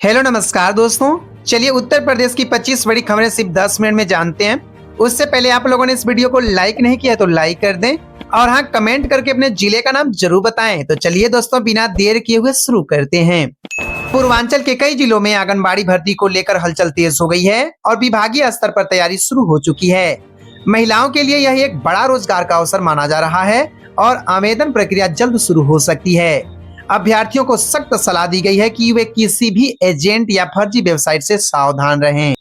Hello नमस्कार दोस्तों। चलिए उत्तर प्रदेश की 25 बड़ी खबरें सिर्फ 10 मिनट में जानते हैं। उससे पहले आप लोगों ने इस वीडियो को लाइक नहीं किया तो लाइक कर दें और हाँ, कमेंट करके अपने जिले का नाम जरूर बताएं। तो चलिए दोस्तों, बिना देर किए हुए शुरू करते हैं। पूर्वांचल के कई जिलों में आंगनबाड़ी भर्ती को लेकर हलचल तेज हो गई है और विभागीय स्तर पर तैयारी शुरू हो चुकी है। महिलाओं के लिए यह एक बड़ा रोजगार का अवसर माना जा रहा है और आवेदन प्रक्रिया जल्द शुरू हो सकती है। अभ्यर्थियों को सख्त सलाह दी गई है कि वे किसी भी एजेंट या फर्जी वेबसाइट से सावधान रहें।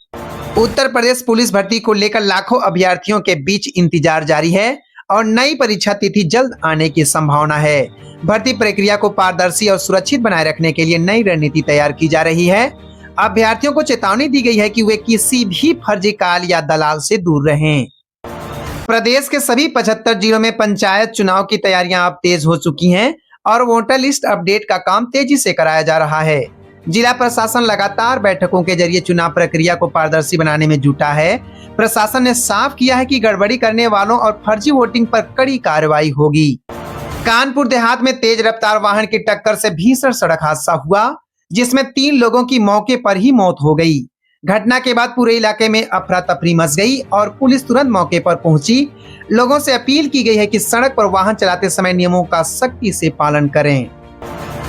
उत्तर प्रदेश पुलिस भर्ती को लेकर लाखों अभ्यर्थियों के बीच इंतजार जारी है और नई परीक्षा तिथि जल्द आने की संभावना है। भर्ती प्रक्रिया को पारदर्शी और सुरक्षित बनाए रखने के लिए नई रणनीति तैयार की जा रही है। अभ्यर्थियों को चेतावनी दी गई है कि वे किसी भी फर्जी काल या दलाल से दूर रहें। प्रदेश के सभी 75 जिलों में पंचायत चुनाव की तैयारियां अब तेज हो चुकी हैं और वोटर लिस्ट अपडेट का काम तेजी से कराया जा रहा है। जिला प्रशासन लगातार बैठकों के जरिए चुनाव प्रक्रिया को पारदर्शी बनाने में जुटा है। प्रशासन ने साफ किया है कि गड़बड़ी करने वालों और फर्जी वोटिंग पर कड़ी कार्रवाई होगी। कानपुर देहात में तेज रफ्तार वाहन की टक्कर से भीषण सड़क हादसा हुआ, जिसमें 3 लोगों की मौके पर ही मौत हो गई। घटना के बाद पूरे इलाके में अफरा तफरी मच गई और पुलिस तुरंत मौके पर पहुंची। लोगों से अपील की गई है कि सड़क पर वाहन चलाते समय नियमों का सख्ती से पालन करें।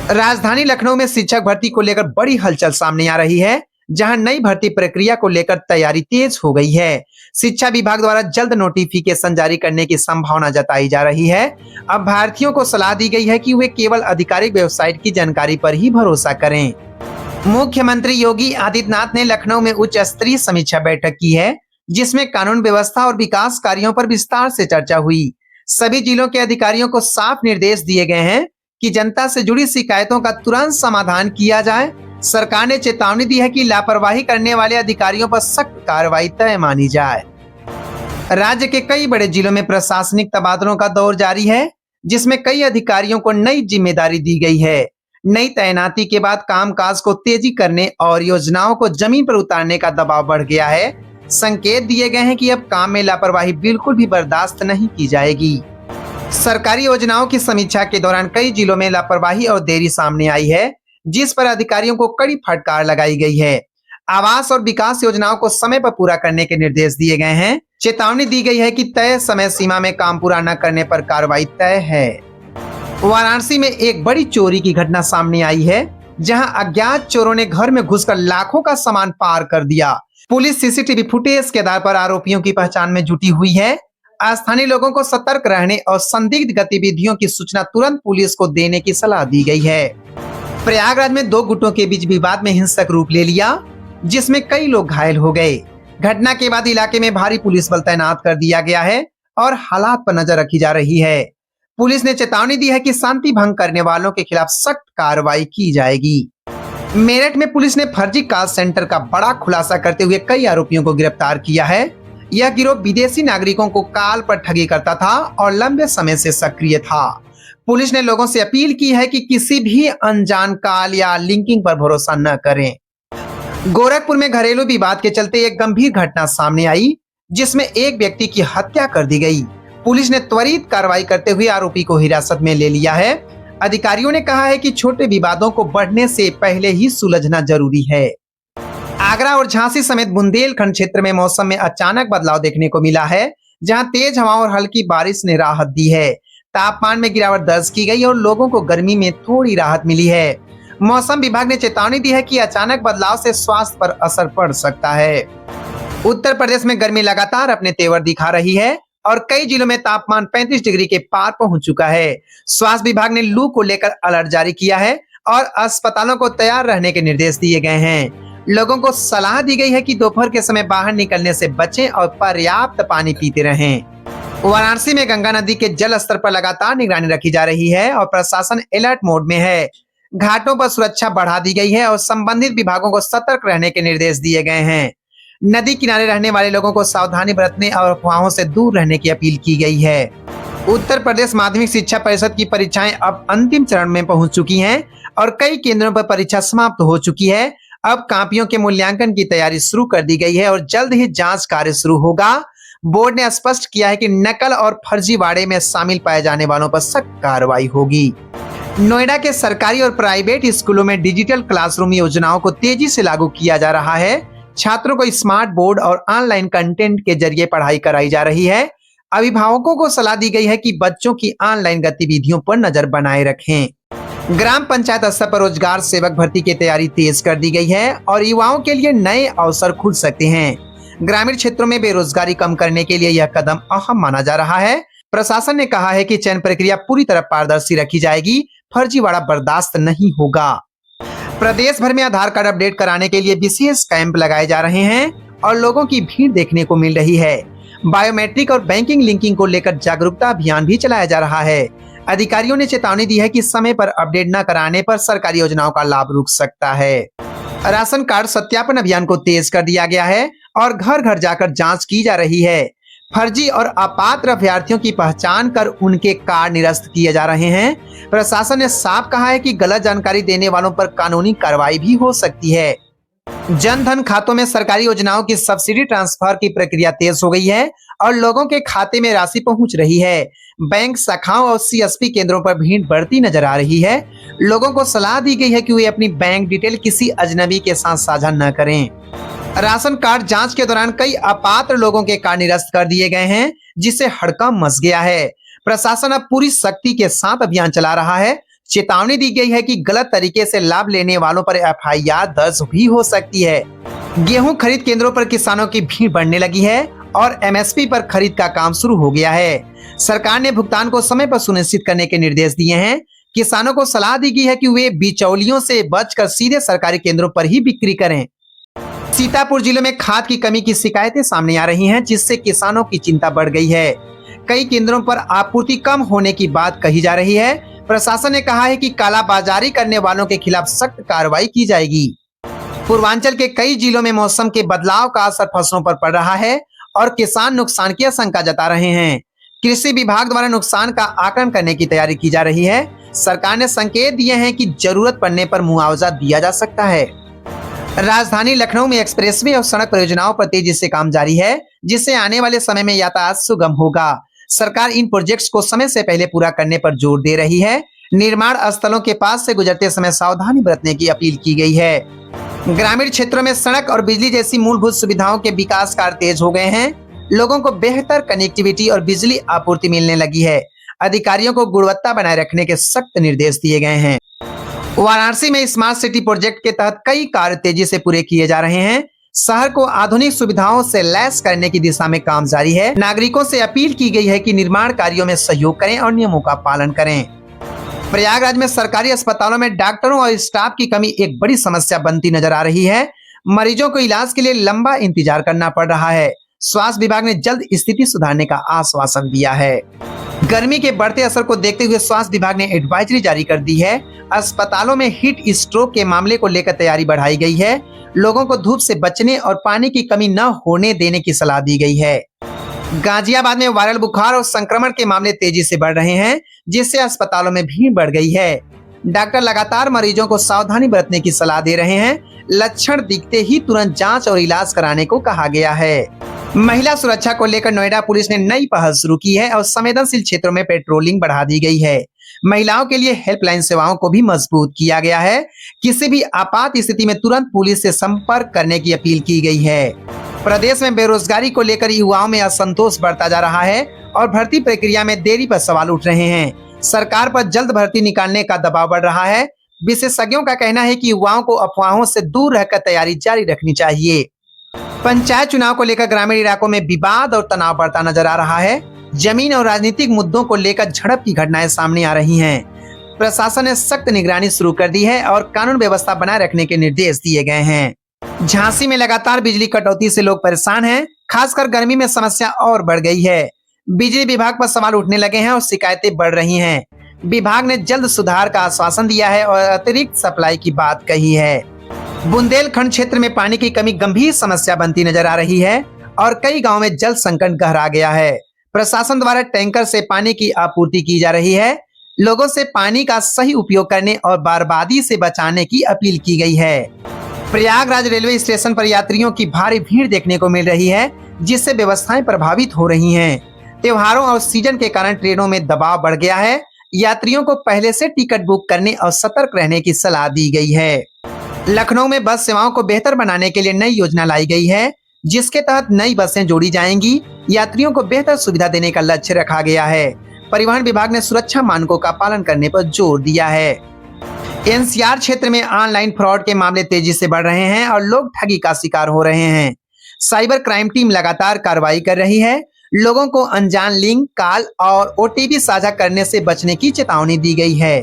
राजधानी लखनऊ में शिक्षक भर्ती को लेकर बड़ी हलचल सामने आ रही है, जहां नई भर्ती प्रक्रिया को लेकर तैयारी तेज हो गई है। शिक्षा विभाग द्वारा जल्द नोटिफिकेशन जारी करने की संभावना जताई जा रही है। अभ्यर्थियों को सलाह दी गई है कि वे केवल आधिकारिक वेबसाइट की जानकारी पर ही भरोसा करें। मुख्यमंत्री योगी आदित्यनाथ ने लखनऊ में उच्च स्तरीय समीक्षा बैठक की है, जिसमें कानून व्यवस्था और विकास कार्यों पर विस्तार से चर्चा हुई। सभी जिलों के अधिकारियों को साफ निर्देश दिए गए हैं कि जनता से जुड़ी शिकायतों का तुरंत समाधान किया जाए। सरकार ने चेतावनी दी है कि लापरवाही करने वाले अधिकारियों पर सख्त कार्रवाई तय मानी जाए। राज्य के कई बड़े जिलों में प्रशासनिक तबादलों का दौर जारी है, जिसमें कई अधिकारियों को नई जिम्मेदारी दी गई है। नई तैनाती के बाद कामकाज को तेजी करने और योजनाओं को जमीन पर उतारने का दबाव बढ़ गया है। संकेत दिए गए हैं कि अब काम में लापरवाही बिल्कुल भी बर्दाश्त नहीं की जाएगी। सरकारी योजनाओं की समीक्षा के दौरान कई जिलों में लापरवाही और देरी सामने आई है, जिस पर अधिकारियों को कड़ी फटकार लगाई गई है। आवास और विकास योजनाओं को समय पर पूरा करने के निर्देश दिए गए हैं। चेतावनी दी गई है कि तय समय सीमा में काम पूरा न करने पर कार्रवाई तय है। वाराणसी में एक बड़ी चोरी की घटना सामने आई है, जहां अज्ञात चोरों ने घर में घुसकर लाखों का सामान पार कर दिया। पुलिस सीसीटीवी फुटेज के आधार पर आरोपियों की पहचान में जुटी हुई है। स्थानीय लोगों को सतर्क रहने और संदिग्ध गतिविधियों की सूचना तुरंत पुलिस को देने की सलाह दी गई है। प्रयागराज में 2 गुटों के बीच विवाद में हिंसक रूप ले लिया, जिसमें कई लोग घायल हो गए। घटना के बाद इलाके में भारी पुलिस बल तैनात कर दिया गया है और हालात पर नजर रखी जा रही है। पुलिस ने चेतावनी दी है कि शांति भंग करने वालों के खिलाफ सख्त कार्रवाई की जाएगी। मेरठ में पुलिस ने फर्जी कॉल सेंटर का बड़ा खुलासा करते हुए कई आरोपियों को गिरफ्तार किया है। यह गिरोह विदेशी नागरिकों को कॉल पर ठगी करता था और लंबे समय से सक्रिय था। पुलिस ने लोगों से अपील की है कि किसी भी अनजान कॉल या लिंकिंग पर भरोसा न करें। गोरखपुर में घरेलू विवाद के चलते एक गंभीर घटना सामने आई, जिसमें एक व्यक्ति की हत्या कर दी गई। पुलिस ने त्वरित कार्रवाई करते हुए आरोपी को हिरासत में ले लिया है। अधिकारियों ने कहा है कि छोटे विवादों को बढ़ने से पहले ही सुलझना जरूरी है। आगरा और झांसी समेत बुंदेलखंड क्षेत्र में मौसम में अचानक बदलाव देखने को मिला है, जहां तेज हवाओं और हल्की बारिश ने राहत दी है। तापमान में गिरावट दर्ज की गई और लोगों को गर्मी में थोड़ी राहत मिली है। मौसम विभाग ने चेतावनी दी है कि अचानक बदलाव से स्वास्थ्य पर असर पड़ सकता है। उत्तर प्रदेश में गर्मी लगातार अपने तेवर दिखा रही है और कई जिलों में तापमान 35 डिग्री के पार पहुंच चुका है। स्वास्थ्य विभाग ने लू को लेकर अलर्ट जारी किया है और अस्पतालों को तैयार रहने के निर्देश दिए गए हैं। लोगों को सलाह दी गई है कि दोपहर के समय बाहर निकलने से बचें और पर्याप्त पानी पीते रहें। वाराणसी में गंगा नदी के जल स्तर पर लगातार निगरानी रखी जा रही है और प्रशासन अलर्ट मोड में है। घाटों पर सुरक्षा बढ़ा दी गई है और संबंधित विभागों को सतर्क रहने के निर्देश दिए गए हैं। नदी किनारे रहने वाले लोगों को सावधानी बरतने और अफवाहों से दूर रहने की अपील की गई है। उत्तर प्रदेश माध्यमिक शिक्षा परिषद की परीक्षाएं अब अंतिम चरण में पहुंच चुकी हैं और कई केंद्रों पर परीक्षा समाप्त हो चुकी है। अब कॉपियों के मूल्यांकन की तैयारी शुरू कर दी गई है और जल्द ही जांच कार्य शुरू होगा। बोर्ड ने स्पष्ट किया है कि नकल और फर्जीवाड़े में शामिल पाए जाने वालों पर सख्त कार्रवाई होगी। नोएडा के सरकारी और प्राइवेट स्कूलों में डिजिटल क्लासरूम योजनाओं को तेजी से लागू किया जा रहा है। छात्रों को स्मार्ट बोर्ड और ऑनलाइन कंटेंट के जरिए पढ़ाई कराई जा रही है। अभिभावकों को सलाह दी गई है कि बच्चों की ऑनलाइन गतिविधियों पर नजर बनाए रखें। ग्राम पंचायत स्तर पर रोजगार सेवक भर्ती की तैयारी तेज कर दी गई है और युवाओं के लिए नए अवसर खुल सकते हैं। ग्रामीण क्षेत्रों में बेरोजगारी कम करने के लिए यह कदम अहम माना जा रहा है। प्रशासन ने कहा है कि चयन प्रक्रिया पूरी तरह पारदर्शी रखी जाएगी, फर्जीवाड़ा बर्दाश्त नहीं होगा। प्रदेश भर में आधार कार्ड अपडेट कराने के लिए विशेष कैंप लगाए जा रहे हैं और लोगों की भीड़ देखने को मिल रही है। बायोमेट्रिक और बैंकिंग लिंकिंग को लेकर जागरूकता अभियान भी चलाया जा रहा है। अधिकारियों ने चेतावनी दी है कि समय पर अपडेट न कराने पर सरकारी योजनाओं का लाभ रुक सकता है। राशन कार्ड सत्यापन अभियान को तेज कर दिया गया है और घर घर जाकर जांच की जा रही है। फर्जी और अपात्र अभ्यर्थियों की पहचान कर उनके कार्ड निरस्त किए जा रहे हैं। प्रशासन ने साफ कहा है कि गलत जानकारी देने वालों पर कानूनी कार्रवाई भी हो सकती है। जन धन खातों में सरकारी योजनाओं की सब्सिडी ट्रांसफर की प्रक्रिया तेज हो गई है और लोगों के खाते में राशि पहुंच रही है। बैंक शाखाओं और सीएसपी केंद्रों पर भीड़ बढ़ती नजर आ रही है। लोगों को सलाह दी गई है कि वे अपनी बैंक डिटेल किसी अजनबी के साथ साझा न करें। राशन कार्ड जांच के दौरान कई अपात्र लोगों के कार्ड निरस्त कर दिए गए हैं, जिससे हड़कंप मच गया है। प्रशासन अब पूरी सख्ती के साथ अभियान चला रहा है। चेतावनी दी गई है कि गलत तरीके से लाभ लेने वालों पर एफआईआर दर्ज भी हो सकती है। गेहूं खरीद केंद्रों पर किसानों की भीड़ बढ़ने लगी है और एमएसपी पर खरीद का काम शुरू हो गया है। सरकार ने भुगतान को समय पर सुनिश्चित करने के निर्देश दिए हैं। किसानों को सलाह दी गई है कि वे बिचौलियों से बचकर सीधे सरकारी केंद्रों पर ही बिक्री करें। सीतापुर जिले में खाद की कमी की शिकायतें सामने आ रही हैं, जिससे किसानों की चिंता बढ़ गई है। कई केंद्रों पर आपूर्ति कम होने की बात कही जा रही है। प्रशासन ने कहा है कि कालाबाजारी करने वालों के खिलाफ सख्त कार्रवाई की जाएगी। पूर्वांचल के कई जिलों में मौसम के बदलाव का असर फसलों पर पड़ रहा है और किसान नुकसान की आशंका जता रहे हैं। कृषि विभाग द्वारा नुकसान का आकलन करने की तैयारी की जा रही है। सरकार ने संकेत दिए हैं कि जरूरत पड़ने पर मुआवजा दिया जा सकता है। राजधानी लखनऊ में एक्सप्रेसवे और सड़क परियोजनाओं पर तेजी से काम जारी है, जिससे आने वाले समय में यातायात सुगम होगा। सरकार इन प्रोजेक्ट्स को समय से पहले पूरा करने पर जोर दे रही है। निर्माण स्थलों के पास से गुजरते समय सावधानी बरतने की अपील की गई है। ग्रामीण क्षेत्रों में सड़क और बिजली जैसी मूलभूत सुविधाओं के विकास कार्य तेज हो गए हैं। लोगों को बेहतर कनेक्टिविटी और बिजली आपूर्ति मिलने लगी है। अधिकारियों को गुणवत्ता बनाए रखने के सख्त निर्देश दिए गए हैं। वाराणसी में स्मार्ट सिटी प्रोजेक्ट के तहत कई कार्य तेजी से पूरे किए जा रहे हैं। शहर को आधुनिक सुविधाओं से लैस करने की दिशा में काम जारी है। नागरिकों से अपील की गई है कि निर्माण कार्यों में सहयोग करें और नियमों का पालन करें। प्रयागराज में सरकारी अस्पतालों में डॉक्टरों और स्टाफ की कमी एक बड़ी समस्या बनती नजर आ रही है। मरीजों को इलाज के लिए लंबा इंतजार करना पड़ रहा है। स्वास्थ्य विभाग ने जल्द स्थिति सुधारने का आश्वासन दिया है। गर्मी के बढ़ते असर को देखते हुए स्वास्थ्य विभाग ने एडवाइजरी जारी कर दी है। अस्पतालों में हीट स्ट्रोक के मामले को लेकर तैयारी बढ़ाई गई है। लोगों को धूप से बचने और पानी की कमी न होने देने की सलाह दी गई है। गाजियाबाद में वायरल बुखार और संक्रमण के मामले तेजी से बढ़ रहे हैं, जिससे अस्पतालों में भीड़ बढ़ गई है। डॉक्टर लगातार मरीजों को सावधानी बरतने की सलाह दे रहे हैं। लक्षण दिखते ही तुरंत जांच और इलाज कराने को कहा गया है। महिला सुरक्षा को लेकर नोएडा पुलिस ने नई पहल शुरू की है और संवेदनशील क्षेत्रों में पेट्रोलिंग बढ़ा दी गई है। महिलाओं के लिए हेल्पलाइन सेवाओं को भी मजबूत किया गया है। किसी भी आपात स्थिति में तुरंत पुलिस से संपर्क करने की अपील की गई है। प्रदेश में बेरोजगारी को लेकर युवाओं में असंतोष बढ़ता जा रहा है और भर्ती प्रक्रिया में देरी पर सवाल उठ रहे हैं। सरकार पर जल्द भर्ती निकालने का दबाव बढ़ रहा है। विशेषज्ञों का कहना है कि युवाओं को अफवाहों से दूर रहकर तैयारी जारी रखनी चाहिए। पंचायत चुनाव को लेकर ग्रामीण इलाकों में विवाद और तनाव बढ़ता नजर आ रहा है। जमीन और राजनीतिक मुद्दों को लेकर झड़प की घटनाएं सामने आ रही हैं। प्रशासन ने सख्त निगरानी शुरू कर दी है और कानून व्यवस्था बनाए रखने के निर्देश दिए गए हैं। झांसी में लगातार बिजली कटौती से लोग परेशान हैं। खासकर गर्मी में समस्या और बढ़ गई है। बिजली विभाग पर सवाल उठने लगे हैं और शिकायतें बढ़ रही हैं। विभाग ने जल्द सुधार का आश्वासन दिया है और अतिरिक्त सप्लाई की बात कही है। बुंदेलखंड क्षेत्र में पानी की कमी गंभीर समस्या बनती नजर आ रही है और कई गांवों में जल संकट गहरा गया है। प्रशासन द्वारा टैंकर से पानी की आपूर्ति की जा रही है। लोगों से पानी का सही उपयोग करने और बर्बादी से बचाने की अपील की गई है। प्रयागराज रेलवे स्टेशन पर यात्रियों की भारी भीड़ देखने को मिल रही है, जिससे व्यवस्थाएं प्रभावित हो रही हैं। त्योहारों और सीजन के कारण ट्रेनों में दबाव बढ़ गया है। यात्रियों को पहले से टिकट बुक करने और सतर्क रहने की सलाह दी गई है। लखनऊ में बस सेवाओं को बेहतर बनाने के लिए नई योजना लाई गई है, जिसके तहत नई बसें जोड़ी जाएंगी। यात्रियों को बेहतर सुविधा देने का लक्ष्य रखा गया है। परिवहन विभाग ने सुरक्षा मानकों का पालन करने पर जोर दिया है। एनसीआर क्षेत्र में ऑनलाइन फ्रॉड के मामले तेजी से बढ़ रहे हैं और लोग ठगी का शिकार हो रहे हैं। साइबर क्राइम टीम लगातार कार्रवाई कर रही है। लोगों को अनजान लिंक, कॉल और ओटीपी साझा करने से बचने की चेतावनी दी गई है।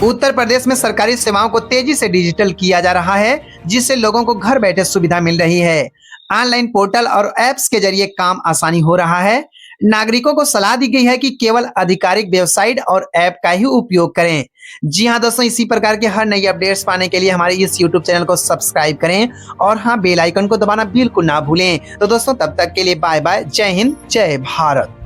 उत्तर प्रदेश में सरकारी सेवाओं को तेजी से डिजिटल किया जा रहा है, जिससे लोगों को घर बैठे सुविधा मिल रही है। ऑनलाइन पोर्टल और ऐप्स के जरिए काम आसानी हो रहा है। नागरिकों को सलाह दी गई है कि केवल आधिकारिक वेबसाइट और ऐप का ही उपयोग करें। जी हाँ दोस्तों, इसी प्रकार के हर नई अपडेट्स पाने के लिए हमारे इस यूट्यूब चैनल को सब्सक्राइब करें और हाँ, बेल आइकन को दबाना बिल्कुल ना भूलें। तो दोस्तों, तब तक के लिए बाय बाय। जय हिंद, जय भारत।